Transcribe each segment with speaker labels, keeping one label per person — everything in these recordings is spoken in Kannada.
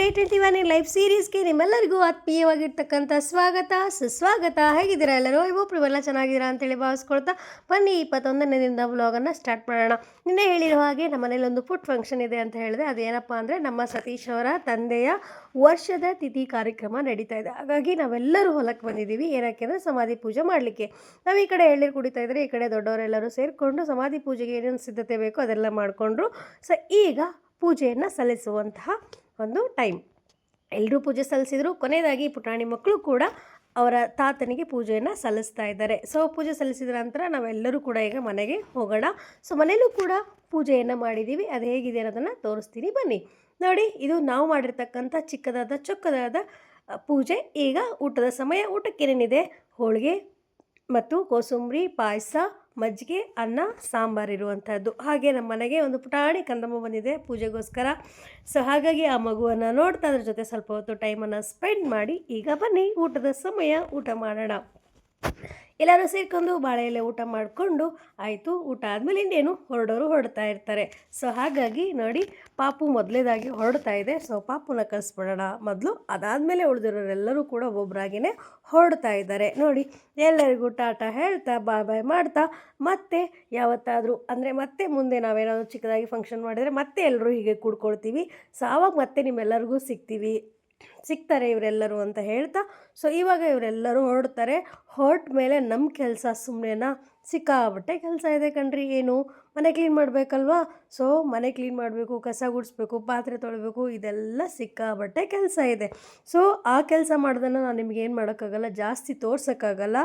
Speaker 1: 821 ಲೈವ್ ಸೀರೀಸ್ಗೆ ನಿಮ್ಮೆಲ್ಲರಿಗೂ ಆತ್ಮೀಯವಾಗಿರ್ತಕ್ಕಂಥ ಸ್ವಾಗತ ಸುಸ್ವಾಗತ. ಹೇಗಿದ್ದೀರಾ ಎಲ್ಲರೂ? ಇವೊಬ್ಬರು ಚೆನ್ನಾಗಿದ್ದೀರಾ ಅಂತೇಳಿ ಭಾವಿಸ್ಕೊಳ್ತಾ ಬನ್ನಿ 21ನೇ ದಿನದ ವ್ಲಾಗನ್ನು ಸ್ಟಾರ್ಟ್ ಮಾಡೋಣ. ನಿನ್ನೆ ಹೇಳಿರೋ ಹಾಗೆ ನಮ್ಮ ಮನೇಲಿ ಒಂದು ಫುಡ್ ಫಂಕ್ಷನ್ ಇದೆ ಅಂತ ಹೇಳಿದೆ. ಅದೇನಪ್ಪ ಅಂದರೆ ನಮ್ಮ ಸತೀಶ್ ಅವರ ತಂದೆಯ ವರ್ಷದ ತಿಥಿ ಕಾರ್ಯಕ್ರಮ ನಡೀತಾ ಇದೆ. ಹಾಗಾಗಿ ನಾವೆಲ್ಲರೂ ಹೊಲಕ್ಕೆ ಬಂದಿದ್ದೀವಿ. ಏನಕ್ಕೆ ಅಂದರೆ ಸಮಾಧಿ ಪೂಜೆ ಮಾಡಲಿಕ್ಕೆ. ನಾವು ಈ ಕಡೆ ಎಳ್ನೀರು ಕುಡಿತಾ ಇದ್ದರೆ ಈ ಕಡೆ ದೊಡ್ಡವರೆಲ್ಲರೂ ಸೇರಿಕೊಂಡು ಸಮಾಧಿ ಪೂಜೆಗೆ ಏನೇನು ಸಿದ್ಧತೆ ಬೇಕೋ ಅದೆಲ್ಲ ಮಾಡಿಕೊಂಡ್ರು. ಸೊ ಈಗ ಪೂಜೆಯನ್ನು ಸಲ್ಲಿಸುವಂತಹ ಒಂದು ಟೈಮ್. ಎಲ್ಲರೂ ಪೂಜೆ ಸಲ್ಲಿಸಿದ್ರು. ಕೊನೆಯದಾಗಿ ಪುಟಾಣಿ ಮಕ್ಕಳು ಕೂಡ ಅವರ ತಾತನಿಗೆ ಪೂಜೆಯನ್ನು ಸಲ್ಲಿಸ್ತಾ ಇದ್ದಾರೆ. ಸೊ ಪೂಜೆ ಸಲ್ಲಿಸಿದ ನಂತರ ನಾವೆಲ್ಲರೂ ಕೂಡ ಈಗ ಮನೆಗೆ ಹೋಗೋಣ. ಸೊ ಮನೆಯಲ್ಲೂ ಕೂಡ ಪೂಜೆಯನ್ನು ಮಾಡಿದ್ದೀವಿ. ಅದು ಹೇಗಿದೆ ಅನ್ನೋದನ್ನು ತೋರಿಸ್ತೀನಿ ಬನ್ನಿ. ನೋಡಿ, ಇದು ನಾವು ಮಾಡಿರ್ತಕ್ಕಂಥ ಚಿಕ್ಕದಾದ ಚೊಕ್ಕದಾದ ಪೂಜೆ. ಈಗ ಊಟದ ಸಮಯ. ಊಟಕ್ಕೇನೇನಿದೆ? ಹೋಳಿಗೆ ಮತ್ತು ಕೋಸಂಬರಿ, ಪಾಯಸ, ಮಜ್ಜಿಗೆ, ಅನ್ನ, ಸಾಂಬಾರು ಇರುವಂಥದ್ದು. ಹಾಗೆ ನಮ್ಮ ಮನೆಗೆ ಒಂದು ಪುಟಾಣಿ ಕಂದಮ್ಮ ಬಂದಿದೆ ಪೂಜೆಗೋಸ್ಕರ. ಸೊ ಹಾಗಾಗಿ ಆ ಮಗುವನ್ನು ನೋಡ್ತಾ ಅದ್ರ ಜೊತೆ ಸ್ವಲ್ಪ ಹೊತ್ತು ಟೈಮನ್ನು ಸ್ಪೆಂಡ್ ಮಾಡಿ ಈಗ ಬನ್ನಿ ಊಟದ ಸಮಯ, ಊಟ ಮಾಡೋಣ. ಎಲ್ಲರೂ ಸೇರ್ಕೊಂಡು ಬಾಳೆ ಎಲೆ ಊಟ ಮಾಡಿಕೊಂಡು ಆಯಿತು. ಊಟ ಆದಮೇಲೆ ಇನ್ನೇನು ಹೊರಡೋರು ಹೊರಡ್ತಾ ಇರ್ತಾರೆ. ಸೊ ಹಾಗಾಗಿ ನೋಡಿ, ಪಾಪು ಮೊದಲೇದಾಗಿ ಹೊರಡ್ತಾ ಇದೆ. ಸೊ ಪಾಪುನ ಕಳಿಸ್ಬಿಡೋಣ ಮೊದಲು. ಅದಾದಮೇಲೆ ಉಳಿದಿರೋರೆಲ್ಲರೂ ಕೂಡ ಒಬ್ಬೊಬ್ಬರಾಗಿಯೇ ಹೊರಡ್ತಾ ಇದ್ದಾರೆ. ನೋಡಿ, ಎಲ್ಲರಿಗೂ ಟಾಟಾ ಹೇಳ್ತಾ ಬಾಯ್ ಬಾಯ್ ಮಾಡ್ತಾ ಮತ್ತೆ ಯಾವತ್ತಾದರೂ ಅಂದರೆ ಮತ್ತೆ ಮುಂದೆ ನಾವೇನಾದರೂ ಚಿಕ್ಕದಾಗಿ ಫಂಕ್ಷನ್ ಮಾಡಿದರೆ ಮತ್ತೆ ಎಲ್ಲರೂ ಹೀಗೆ ಕೂಡ್ಕೊಳ್ತೀವಿ. ಸೊ ಆವಾಗ ಮತ್ತೆ ನಿಮ್ಮೆಲ್ಲರಿಗೂ ಸಿಗ್ತಾರೆ ಇವರೆಲ್ಲರೂ ಅಂತ ಹೇಳ್ತಾ, ಸೊ ಇವಾಗ ಇವರೆಲ್ಲರೂ ಹೊರಡ್ತಾರೆ. ಹೊರಟ ಮೇಲೆ ನಮ್ಮ ಕೆಲಸ ಸುಮ್ಮನೆನಾ? ಸಿಕ್ಕಾಬಟ್ಟೆ ಕೆಲಸ ಇದೆ ಕಣ್ರಿ. ಏನು, ಮನೆ ಕ್ಲೀನ್ ಮಾಡಬೇಕಲ್ವಾ? ಸೊ ಮನೆ ಕ್ಲೀನ್ ಮಾಡಬೇಕು, ಕಸ ಗುಡಿಸ್ಬೇಕು, ಪಾತ್ರೆ ತೊಳಿಬೇಕು, ಇದೆಲ್ಲ ಸಿಕ್ಕಾಬಟ್ಟೆ ಕೆಲಸ ಇದೆ. ಸೊ ಆ ಕೆಲಸ ಮಾಡೋದನ್ನು ನಾನು ನಿಮ್ಗೆ ಏನು ಮಾಡೋಕ್ಕಾಗಲ್ಲ, ಜಾಸ್ತಿ ತೋರ್ಸೋಕ್ಕಾಗಲ್ಲ.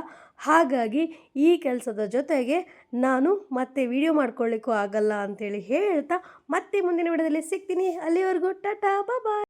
Speaker 1: ಹಾಗಾಗಿ ಈ ಕೆಲಸದ ಜೊತೆಗೆ ನಾನು ಮತ್ತೆ ವಿಡಿಯೋ ಮಾಡ್ಕೊಳ್ಳಿಕ್ಕೂ ಆಗಲ್ಲ ಅಂಥೇಳಿ ಹೇಳ್ತಾ ಮತ್ತೆ ಮುಂದಿನ ವಿಡಿಯೋದಲ್ಲಿ ಸಿಗ್ತೀನಿ. ಅಲ್ಲಿವರೆಗೂ ಟಾಟಾ ಬಾಯ್.